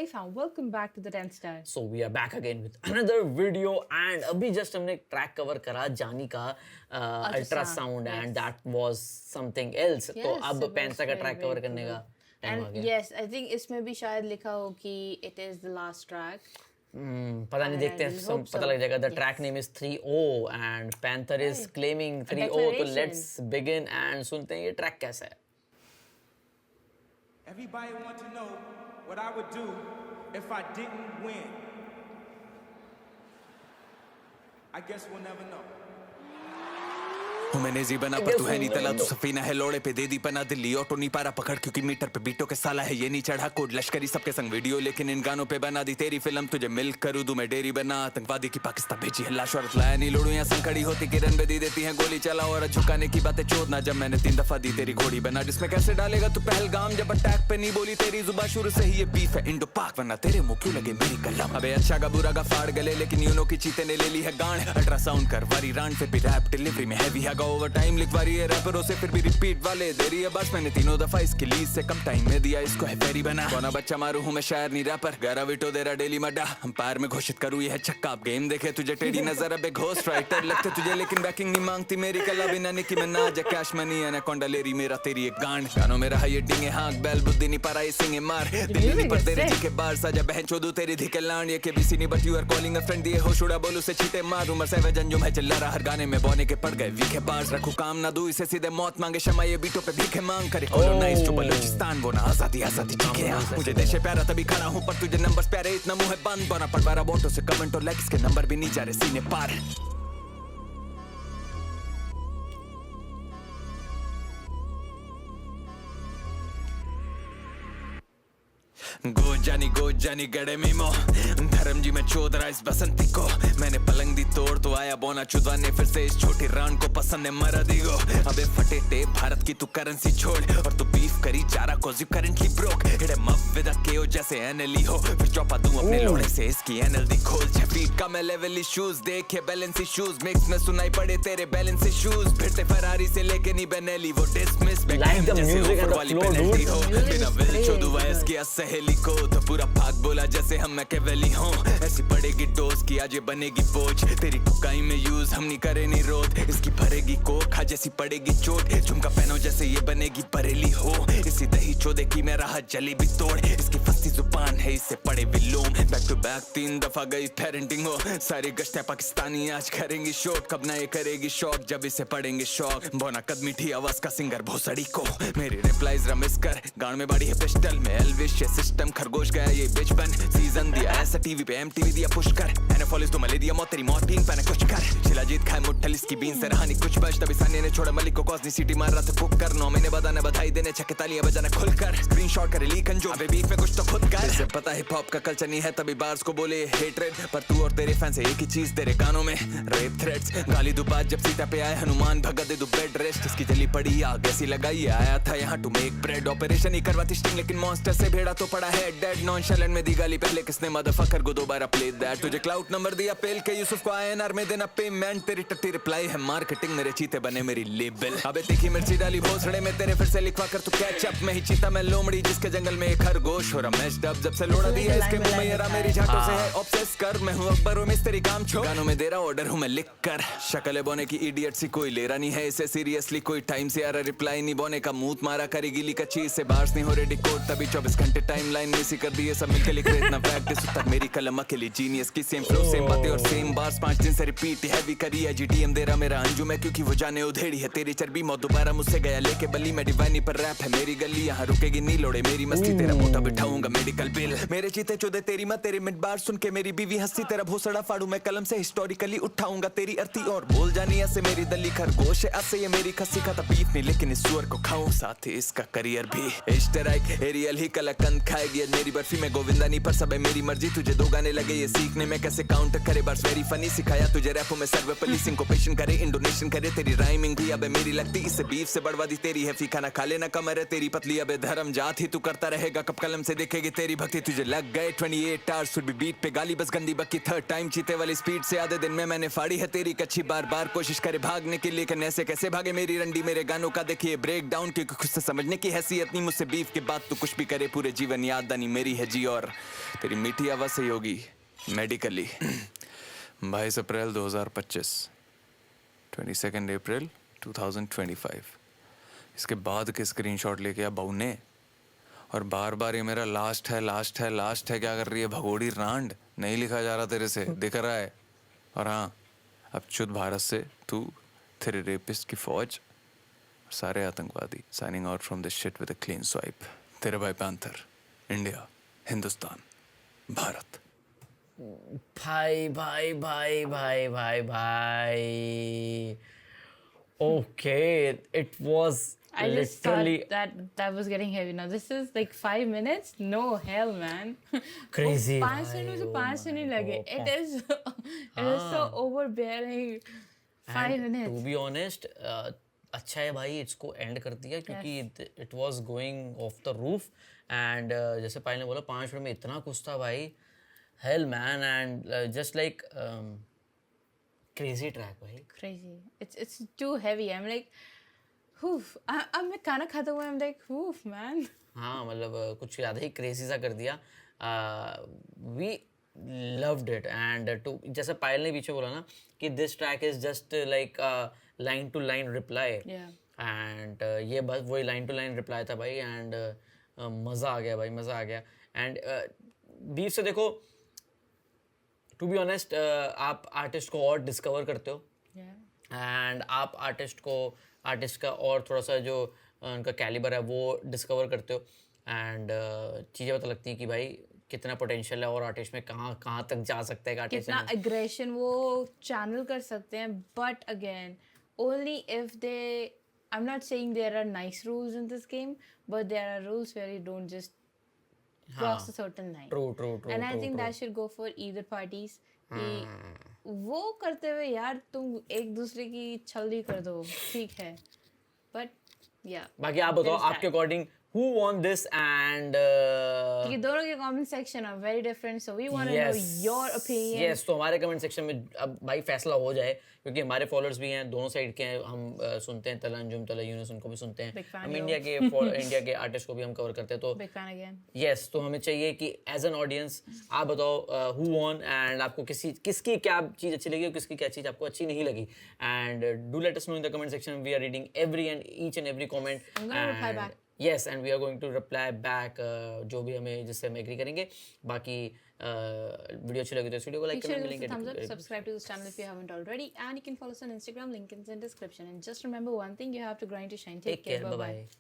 fam, welcome back to the 10 Star. So we are back again with another video and अभी just हमने एक track cover करा जानी का ultrasound and that was something else. तो अब पैंसा का track cover करने का time आ गया. Yes, I think इसमें भी शायद लिखा हो कि it is the last track. पता नहीं देखते हैं सब पता लग जाएगा. The track name is 3-0 and Panther is claiming 3-0. तो let's begin and सुनते हैं ये track कैसा है. Everybody want to know what I would do if I didn't win. I guess we'll never know. हूँ मैंने जी बना पर तू है नहीं तला तू सफीना है लोड़े पे दे दी पना दिल्ली ऑटो नहीं पारा पकड़ क्योंकि मीटर पे बीटों के साला है ये नहीं चढ़ा कोड लश्करी सबके संग वीडियो लेकिन इन गानों पे बना दी तेरी फिल्म तुझे मिल करूँ दूं मैं डेरी बना आतंकवादी की पाकिस्तान भेजी है लाश और लाया नहीं लोड़ू यहाँ संग खड़ी होती किरण पे दी देती है गोली चला और झुकाने की बातें चोद ना जब मैंने 3 दफा दी तेरी घोड़ी बना जिसमें कैसे डालेगा तू पहलगाम जब अटैक पे नहीं बोली तेरी जुबान शुरू से ही ये बीफ है इंडो पाक वरना तेरे मुंह क्यों लगे मेरी कलम अबे अच्छा का बुरा का फाड़ गले लेकिन यूनो की चीते ने ले ली है गांड अल्ट्रासाउंड कर वारी रान फिर भी रैप डिलीवरी में हैवी है ओवर टाइम लिखवारी है रैपरों से फिर भी रिपीट वाले दे रही है बस मैंने 3 दफा इसकी लीज से कम टाइम में दिया इसको है फेरी बना कोना बच्चा मारू हूँ मैं शायर नहीं रैपर गारा विटो दे रहा डेली मड्डा हम पार में घोषित करूँ ये है छक्का आप गेम देखे तुझे टेढ़ी नजर अब घोस्ट राइटर लगते तुझे लेकिन बैकिंग नहीं मांगती मेरी कला बिना निकी में नाज कैश मनी एनाकोंडा लेरी मेरा तेरी एक गांड गानों में रहा ये डिंगे हाँक बैल बुद्धि नहीं पारा ये सिंगे मार दिल्ली नहीं पर तेरे जी के बार साजा बहन चोदू तेरी धिके लांड ये के बीसी नहीं but you are calling a friend दिए होश उड़ा बोलू से चीते मार उमर से वजन है चिल्ला रहा हर गाने में बोने के पड़ गए वीके पार्स रखू काम ना दू इसे सीधे मौत मांगे शमा ये बीटों पे भीखे मांग करे कॉलोनाइज जो बलूचिस्तान वो ना आजादी आजादी ठीक है मुझे देश प्यारा तभी खड़ा हूँ पर तुझे नंबर्स प्यारे इतना मुंह है बंद बना पटवारा बोटो से कमेंट और लाइक्स के नंबर भी नहीं जा रहे सीने पार गो जानी गड़े मीमो धर्म जी में चोद रहा इस बसंती को मैंने पलंग दी तोड़ तो आया बोना चुदवाने फिर से इस छोटी रान को पसंद है मरा दिगो अबे फटे टेप भारत की तू करेंसी छोड़ और तू बीफ करी चारा कोज यू करेंटली ब्रोक हिडे मफ विद अ केओ जैसे एनएलई हो फिर चौपा दूं अपने लोड़े से इसकी एनएलडी खोल 6 फीट का मैं लेवली शूज देखे बैलेंसी शूज मिक्स में सुनाई पड़े तेरे बैलेंसी शूज फिरते फरारी से लेके नहीं बेनेली वो डिसमिस बैक जैसे ऊपर वाली पेनल्टी हो बिना विल चोदू वायस किया सहेली को तो पूरा भाग बोला जैसे हम मैकेवेली हों ऐसी पड़ेगी डोज की आज ये बनेगी बोझ तेरी टुकाई में यूज हम नहीं करे नहीं रोड इसकी भरेगी कोखा जैसी पड़ेगी चोट झुमका पहनो जैसे ये बनेगी बरेली हो इसी दही चोदे की मैं रहा जली भी तोड़ इसकी फंसी जुबान है इससे पड़े विलोम बैक टू बैक 3 दफा गई पेरेंटिंग हो सारी गश्तें पाकिस्तानी आज करेंगी शॉट कब ना ये करेगी शॉक जब इसे पड़ेंगे शॉक बोना कद मीठी आवाज का सिंगर भोसड़ी को मेरी रिप्लाईज रमिस कर गान में बड़ी है पिस्टल में एल्विश सिस्टम खरगोश गया ये बिच बन सीजन दिया ऐसा टीवी पे एमटीवी दिया पुश कर एनएफएल तो मले दिया मौत तेरी मौत बीन पहने कुछ कर शिलाजीत खाए मुट्ठल इसकी बीन से रहा नहीं कुछ बच तभी सानिया ने छोड़ा मलिक को कॉस्नी सिटी मार रहा था फुक कर 9 महीने बदाने बधाई देने छक्के तालियां बजाना खुलकर स्क्रीनशॉट करे लीकन जो अबे बीफ में कुछ तो खुद कर इसे पता हिप हॉप का कल्चर नहीं है तभी बार्स को बोले हेट्रेड पर तू और तेरे फैंस एक ही चीज तेरे कानों में रेप थ्रेट्स गाली दो बात जब सीता पे आए हनुमान भगत दे दो बेड रेस्ट इसकी जली पड़ी आग ऐसी लगाई आया था यहाँ टू मेक ब्रेड ऑपरेशन ही करवाती स्टिंग लेकिन मॉन्स्टर से भेड़ा तो पड़ा है डेड नॉनशैलेंट में दी गाली पहले किसने मदरफकर को दोबारा प्ले दैट तुझे क्लाउड नंबर दिया पेल के यूसुफ को आईएनआर में देना पेमेंट तेरी टट्टी रिप्लाई है मार्केटिंग मेरे चीते बने मेरी लेबल अबे तीखी मिर्ची डाली भोसड़े में तेरे फिर से लिखवा कर तू कैचअप में ही चीता मैं लोमड़ी जिसके जंगल में एक खरगोश हो रहा मैच डब जब से लोड़ा दिया इसके मुंह में ये रहा मेरी झाटों से है ऑब्सेस कर मैं हूं अकबर में तेरी काम छोड़ गानों में दे रहा ऑर्डर हूं मैं लिख कर शक्ल बोने की इडियट सी कोई ले रहा नहीं है इसे सीरियसली कोई टाइम से आ रहा रिप्लाई नहीं बोने का मूत मारा करी गिली का चीज से बार्स नहीं हो रहे डिकोड तभी 24 घंटे टाइमलाइन मिस कर दिए सब मिलकर लिख रहे इतना प्रैक्टिस तक मेरी कलम अकेली जीनियस की सेम फ्लो सेम बातें और सेम बार्स 5 दिन से रिपीट हैवी करी है जीटीएम दे रहा मेरा अंजू मैं क्योंकि वो जाने उधेड़ी है तेरी चर्बी मौत दोबारा मुझसे गया लेके बल्ली मैं डिवाइनी पर रैप है मेरी गली यहाँ रुकेगी नहीं लोड़े मेरी मस्ती तेरा मोटा बिठाऊंगा मेडिकल बिल मेरे चीते चोदे तेरी मत तेरे मिड बार सुन के मेरी बीवी हंसी तेरा भोसड़ा फाड़ू मैं कलम से हिस्टोरिकली उठाऊंगा तेरी अर्थी और बोल जानी ऐसे मेरी दली खरगोश है ऐसे ये मेरी खस्सी खाता बीफ नहीं लेकिन इस सुअर को खाऊं साथ ही इसका करियर भी इश्तराक एरियल ही कलाकंद खाएगी आज मेरी बर्फी में गोविंदा नहीं पर सब है मेरी मर्जी तुझे 2 गाने लगे ये सीखने में कैसे काउंटर करे बस वेरी फनी सिखाया तुझे रैप में सर्वपल्ली सिंकोपेशन करे इंडोनेशियन करे तेरी राइमिंग भी अब मेरी लगती इससे बीफ से बढ़वा दी तेरी है फीका ना खा लेना कमर है तेरी पतली अब धर्म जात ही तू करता रहेगा कब कलम से देखेगी तेरी भक्ति तुझे लग गए 28 आवर्स वुड बी बीट पे गाली बस गंदी बक्की थर्ड टाइम चीते वाली स्पीड से आधे दिन में मैंने फाड़ी है तेरी कच्ची बार बार कोशिश करे भागने की लेकिन ऐसे कैसे भागे मेरी रंडी मेरे गानों का देखिए ब्रेक डाउन क्योंकि खुद से समझने की हैसियत नहीं मुझसे बीफ के बाद तू कुछ भी करे पूरे जीवन याद नहीं मेरी है जी और तेरी मीठी आवाज से होगी मेडिकली 22 अप्रैल 2025 22 अप्रैल 2025 इसके बाद के स्क्रीनशॉट लेके आ बहू ने और बार बार ये मेरा लास्ट है क्या कर रही है भगोड़ी रांड नहीं लिखा जा रहा तेरे से दिख रहा है और हाँ अब चुद भारत से तू तेरे रेपिस्ट की फौज सारे आतंकवादी signing out from this shit with a clean swipe तेरे भाई पैंथर इंडिया हिंदुस्तान भारत भाई भाई भाई भाई भाई भाई okay it was I just literally thought that was getting heavy. Now this is like 5 minutes. No hell, man. Crazy, 5 minute में से 5 से नहीं लगे. It is so overbearing. 5 minutes. To be honest अच्छा है भाई इसको एंड कर दिया क्योंकि it was going off the roof and जैसे पायल ने बोला 5 मिनट में इतना कुछ था भाई hello man and just like crazy track भाई Crazy. It's too heavy. I'm like, oof. अब मैं खाना खाता हुआ I'm like, oof, man. हाँ मतलब कुछ ज़्यादा ही क्रेजी सा कर दिया we loved it and too जैसे पायल ने पीछे बोला ना कि this track is just like line to line reply Yeah. And ये बस वही लाइन टू लाइन रिप्लाई था भाई एंड मज़ा आ गया भाई मज़ा आ गया एंड बीफ से देखो टू बी ऑनेस्ट आप आर्टिस्ट को और डिस्कवर करते हो Yeah. एंड आप आर्टिस्ट का और थोड़ा सा जो उनका कैलिबर है वो डिस्कवर करते हो एंड चीज़ें पता लगती हैं कि भाई कितना पोटेंशियल है और आर्टिस्ट में कहाँ तक जा सकता है एक आर्टिस्ट कितना aggression वो चैनल कर सकते हैं but again only if they I'm not saying there are nice rules in this game but there are rules where you don't just cross a certain line true and I think that should go for either parties कि वो करते हुए यार तुम एक दूसरे की छल्ली कर दो ठीक है but yeah बाकी आप बताओ there is आपके that. According who won this and क्योंकि दोनों के comment section are very different so we want to know your opinion. yes तो हमारे कमेंट सेक्शन में अब भाई फैसला हो जाए क्योंकि हमारे फॉलोअर्स भी हैं दोनों साइड के हैं हम सुनते हैं तला अंजुम तला यूनुस उनको भी सुनते हैं Big fan हम yo. इंडिया के आर्टिस्ट को भी हम कवर करते हैं तो Big fan again. यस तो हमें चाहिए कि एज एन ऑडियंस आप बताओ हु वॉन एंड आपको किसकी क्या चीज़ अच्छी लगी और किसकी क्या चीज़ आपको अच्छी नहीं लगी and do let us know in the comment section we are reading every and each and every comment I'm gonna reply back. Yes and we are going to reply back जो भी हमें जिससे हम एग्री करेंगे बाकी video अच्छी लगी तो इस वीडियो को लाइक Make sure करना to give us a thumbs up, मिलेंगे subscribe to this channel if you haven't already, and you can follow us on Instagram. Link is in the description. And just remember one thing: you have to grind to shine. Take care. Bye bye.